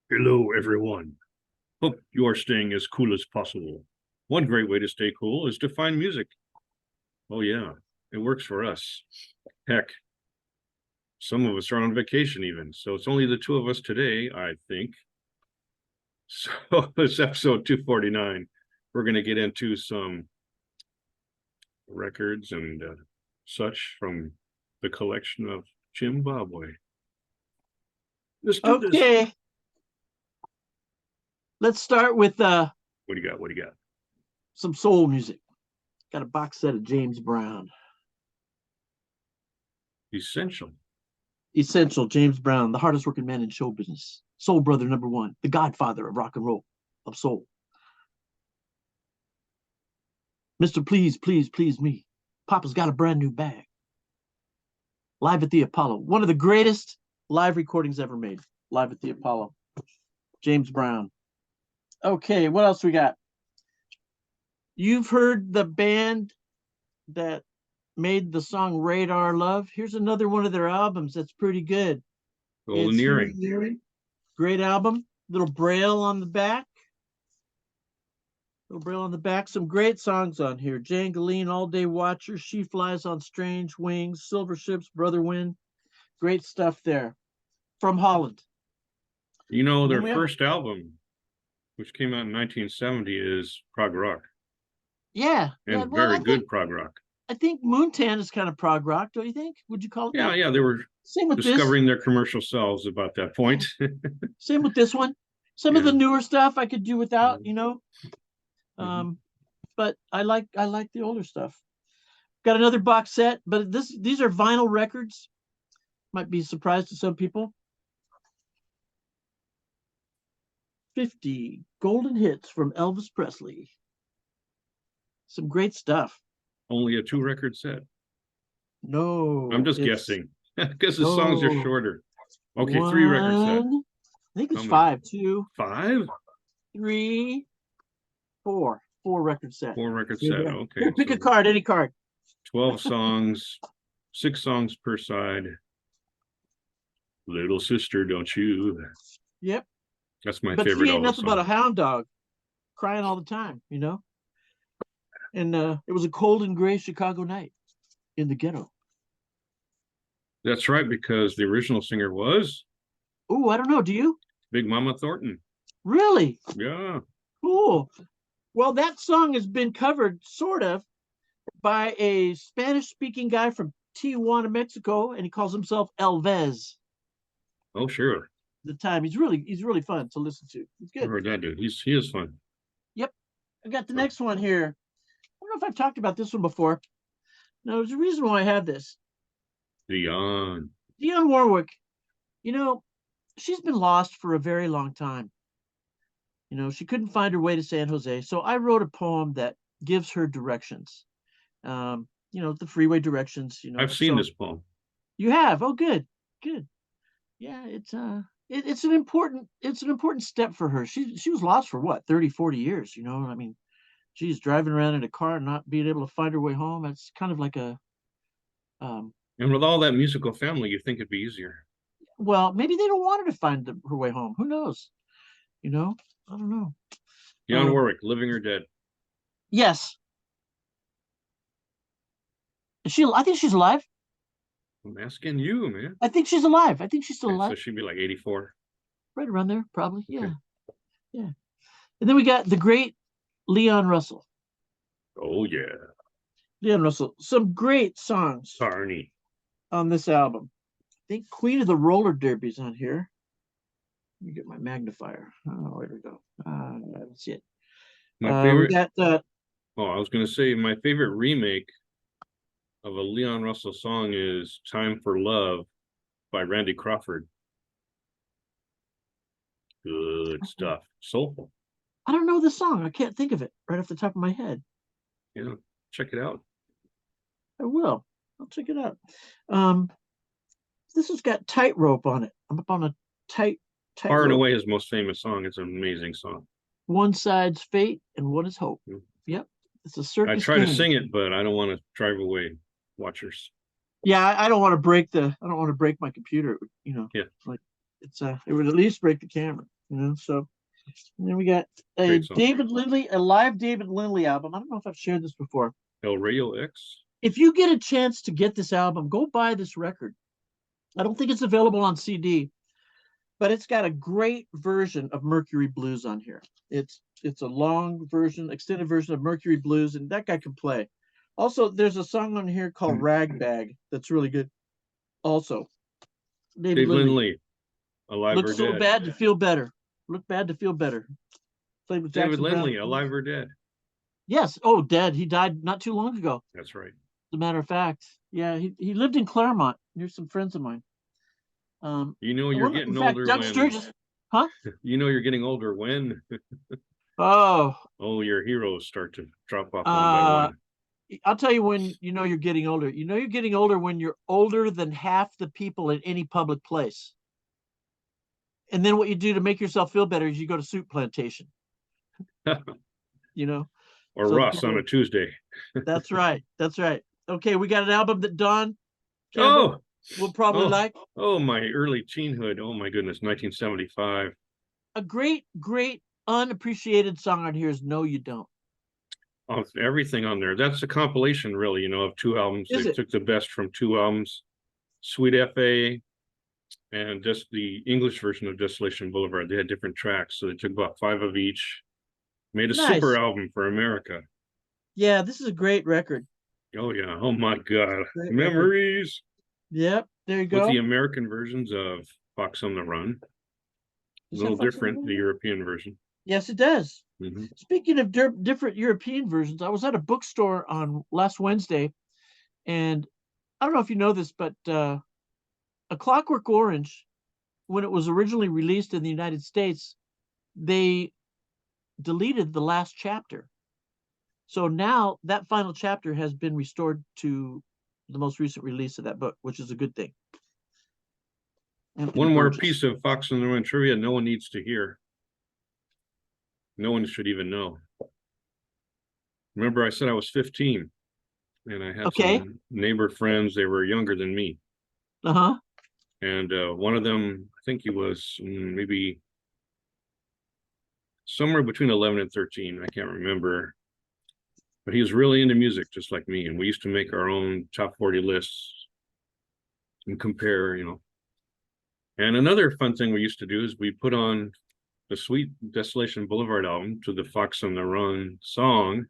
Hello, everyone. Hope you are staying as cool as possible. One great way to stay cool is to find music. Oh, yeah, it works for us. Heck, some of us are on vacation even, so it's only the two of us today, I think. So it's episode 249. We're going to get into some records and such from the collection of Zimbabwe. Let's do this. Okay. Let's start with What do you got? What do you got? some soul music. Got a box set of James Brown. Essential. Essential, James Brown, the hardest working man in show business. Soul brother number one, the godfather of rock and roll, of soul. Mr. Please, Please, Please Me. Papa's got a brand new bag. Live at the Apollo. One of the greatest live recordings ever made. Live at the Apollo. James Brown. Okay, what else we got? You've heard the band that made the song Radar Love. Here's another one of their albums that's pretty good. Golden Earring. Great album. Little braille on the back. Little braille on the back. Some great songs on here. Jangaline, All Day Watcher, She Flies on Strange Wings, Silver Ships, Brother Wind. Great stuff there. From Holland. You know, their first album, which came out in 1970, is prog rock. Yeah. And very good prog rock. I think Moontan is kind of prog rock, don't you think? Would you call it that? Yeah, they were Same with discovering their commercial selves about that point. Same with this one. Some of the newer stuff I could do without, you know. But I like the older stuff. Got another box set, but these are vinyl records. Might be a surprise to some people. 50 golden hits from Elvis Presley. Some great stuff. Only a 2-record set. No. I'm just guessing because the songs are shorter. Okay, 3-record set. I think it's 5. 2. 5? 3. 4. 4-record set. 4-record set. Okay. Here, pick a card, any card. 12 songs, 6 songs per side. Little sister, don't you? Yep. That's my but favorite. But she ain't nothing but a hound dog, crying all the time, you know. And it was a cold and gray Chicago night in the ghetto. That's right, because the original singer was? Oh, I don't know. Do you? Big Mama Thornton. Really? Yeah. Cool. Well, that song has been covered, sort of, by a Spanish-speaking guy from Tijuana, Mexico, and he calls himself Elvis. Oh, sure. The time he's really fun to listen to. He's good. I heard that dude. He is fun. Yep. I got the next one here. I don't know if I've talked about this one before. No, there's a reason why I have this. Dionne Warwick. You know, she's been lost for a very long time. You know, she couldn't find her way to San Jose. So I wrote a poem that gives her directions. You know, the freeway directions, you know. I've seen this poem. You have? Oh, good. Good. Yeah, it's an important step for her. She was lost for what, 30, 40 years, you know? I mean, she's driving around in a car and not being able to find her way home. It's kind of like a and with all that musical family, you think it'd be easier. Well, maybe they don't want her to find her way home. Who knows? You know, I don't know. Dionne Warwick, living or dead? Yes. I think she's alive. I'm asking you, man. I think she's alive. I think she's still alive. So she'd be like 84. Right around there, probably. Yeah. Okay. Yeah. And then we got the great Leon Russell. Oh, yeah. Leon Russell. Some great songs. Carney. On this album. I think Queen of the Roller Derby's on here. Let me get my magnifier. Oh, there we go. That's it. My favorite. I was going to say my favorite remake of a Leon Russell song is Time for Love by Randy Crawford. Good stuff. Soulful. I don't know the song. I can't think of it right off the top of my head. Yeah, check it out. I will. I'll check it out. This has got Tightrope on it. I'm up on a tight Far and away his most famous song. It's an amazing song. One side's fate and one is hope. Yep. It's a circus. I try to sing it, but I don't want to drive away watchers. Yeah, I don't want to break my computer, you know. Yeah. Like it would at least break the camera. So and then we got a Great song. David Lindley, a live David Lindley album. I don't know if I've shared this before. El Rayo X. If you get a chance to get this album, go buy this record. I don't think it's available on CD, but it's got a great version of Mercury Blues on here. It's a long version, extended version of Mercury Blues, and that guy can play. Also, there's a song on here called Rag Bag that's really good. Also, Dave Lindley, Alive Look or so Dead. bad to feel better. Look bad to feel better. Played with David Jackson Lindley, Browne. Alive or Dead. Yes. Oh, dead. He died not too long ago. That's right. As a matter of fact. Yeah, he lived in Claremont near some friends of mine. You know you're getting in fact, older Doug when Sturgis, huh? you know you're getting older when Oh, your heroes start to drop off one by one. I'll tell you when you know you're getting older. You know you're getting older when you're older than half the people in any public place. And then what you do to make yourself feel better is you go to Soup Plantation. You know? Or Ross on a Tuesday. That's right. That's right. Okay, we got an album that Don Campbell will probably like. Oh, my early teenhood. Oh my goodness, 1975. A great, great unappreciated song on here is No You Don't. Oh, everything on there. That's a compilation, really, of two albums. They took the best from two albums, Sweet F.A. and just the English version of Desolation Boulevard. They had different tracks, so they took about 5 of each, made a super album for America. Yeah, this is a great record. Oh yeah. Oh my God. Great memories. Record. Yep, there you go. With the American versions of Fox on the Run. A little different, the European version. Yes, it does. Mm-hmm. Speaking of different European versions, I was at a bookstore on last Wednesday, and I don't know if you know this, but A Clockwork Orange, when it was originally released in the United States, they deleted the last chapter. So now that final chapter has been restored to the most recent release of that book, which is a good thing. One more piece of Fox on the Run trivia no one needs to hear. No one should even know. Remember, I said I was 15, and I had some neighbor friends. They were younger than me. Uh-huh. And one of them, I think he was maybe somewhere between 11 and 13. I can't remember. But he was really into music, just like me. And we used to make our own top 40 lists and compare, And another fun thing we used to do is we put on the Sweet Desolation Boulevard album to the Fox on the Run song.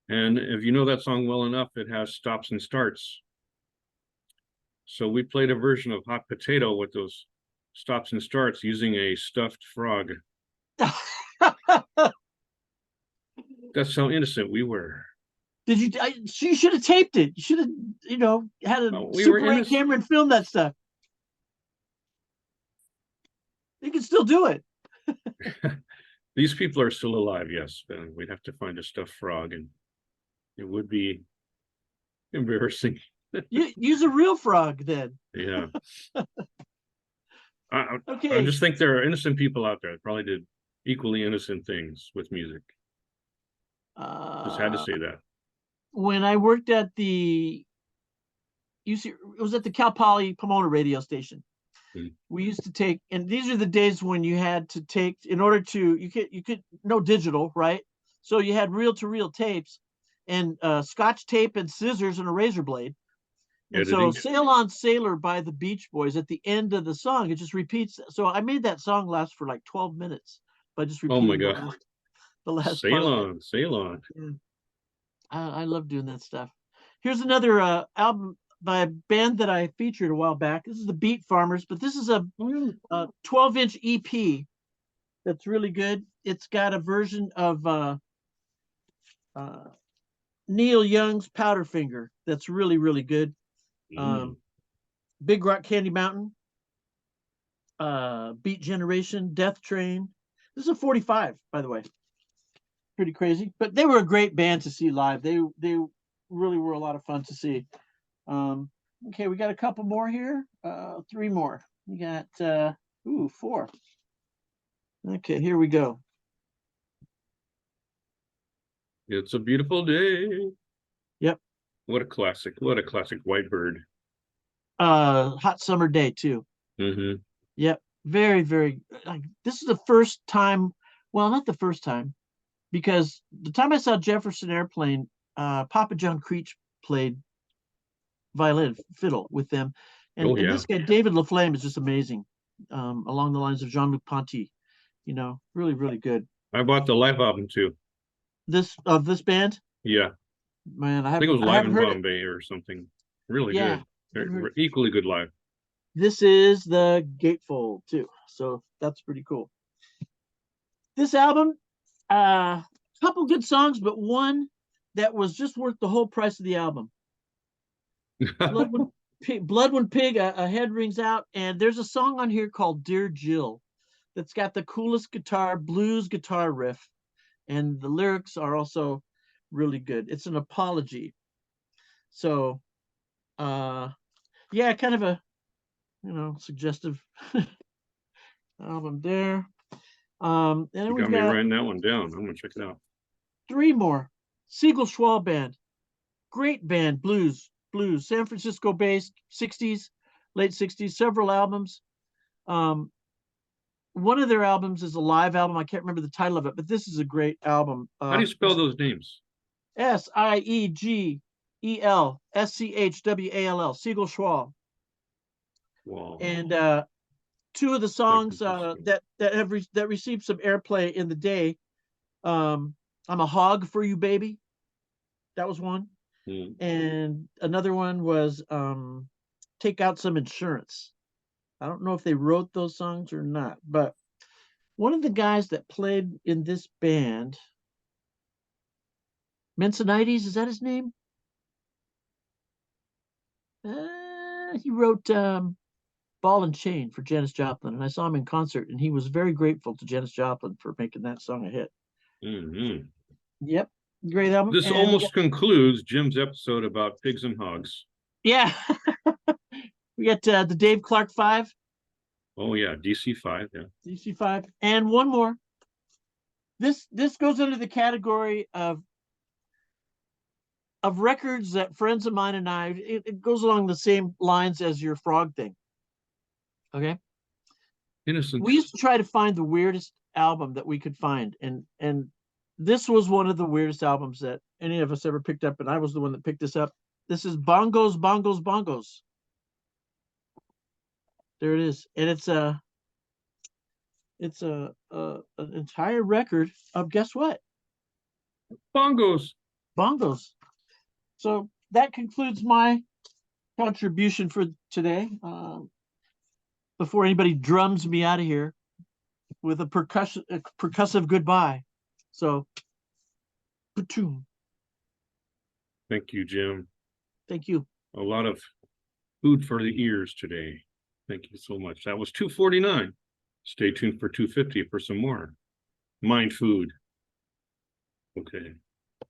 And if you know that song well enough, it has stops and starts. So we played a version of Hot Potato with those stops and starts using a stuffed frog. That's how innocent we were. Did you? You should have taped it. You should have, had a Super 8 camera and filmed that stuff. You can still do it. These people are still alive, yes. We'd have to find a stuffed frog, and it would be embarrassing. Use a real frog then. Yeah. I just think there are innocent people out there that probably did equally innocent things with music. Just had to say that. When I worked at it was at the Cal Poly Pomona radio station. We used to take, and these are the days when you had to take, in order to, you could no digital, right? So you had reel-to-reel tapes and Scotch tape and scissors and a razor blade. And so Sail On Sailor by the Beach Boys, at the end of the song, it just repeats. So I made that song last for like 12 minutes by just repeating the last Sail On, Sail On. Yeah. I love doing that stuff. Here's another album by a band that I featured a while back. This is the Beat Farmers, but this is a 12-inch EP that's really good. It's got a version of Neil Young's Powderfinger that's really, really good. Big Rock Candy Mountain, Beat Generation, Death Train. This is a 45, by the way. Pretty crazy, but they were a great band to see live. They really were a lot of fun to see. Okay, we got a couple more here. 3 more. We got 4. Okay, here we go. It's a Beautiful Day. Yep. What a classic. What a classic. White Bird. Hot Summer Day too. Mm-hmm. Yep. Very, very like this is the first time, well, not the first time, because the time I saw Jefferson Airplane, Papa John Creech played violin, fiddle with them. Oh And yeah. this guy, David LaFlame, is just amazing. Along the lines of Jean-Luc Ponty, really, really good. I bought the live album too. This band, Yeah. man, I think it was I live haven't in heard it. Bombay or something. Really Yeah, good. haven't heard it. Equally good live. This is the gatefold too, so that's pretty cool. This album, couple good songs, but one that was just worth the whole price of the album. Blood When Pig, a head rings out, and there's a song on here called Dear Jill that's got the coolest blues guitar riff, and the lyrics are also really good. It's an apology. So, yeah, kind of a, suggestive album there. And then You we've got me got writing that one down. I'm gonna check it out. three more. Siegel Schwall Band, great band, blues, San Francisco based, 60s, late 60s, several albums. One of their albums is a live album. I can't remember the title of it, but this is a great album. How do you spell those names? Siegelschwall, Siegel Schwall. Wow. And two of the songs that received some airplay in the day, I'm a Hog for You, Baby. That was one. And another one was Take Out Some Insurance. I don't know if they wrote those songs or not, but one of the guys that played in this band, Mensonites, is that his name? He wrote Ball and Chain for Janis Joplin, and I saw him in concert, and he was very grateful to Janis Joplin for making that song a hit. Mm-hmm. Yep, great album. This almost concludes Jim's episode about pigs and hogs. Yeah. We got the Dave Clark 5. Oh yeah, DC5, yeah. DC5. And one more. This goes into the category of records that friends of mine and it goes along the same lines as your frog thing. Okay. Innocence. We used to try to find the weirdest album that we could find, and this was one of the weirdest albums that any of us ever picked up, and I was the one that picked this up. This is Bongos, Bongos, Bongos. There it is, and it's an entire record of, guess what? Bongos. Bongos. So that concludes my contribution for today. Before anybody drums me out of here with a percussive goodbye. So, pa-toom. Thank you, Jim. Thank you. A lot of food for the ears today. Thank you so much. That was 249. Stay tuned for 250 for some more mind food. Okay.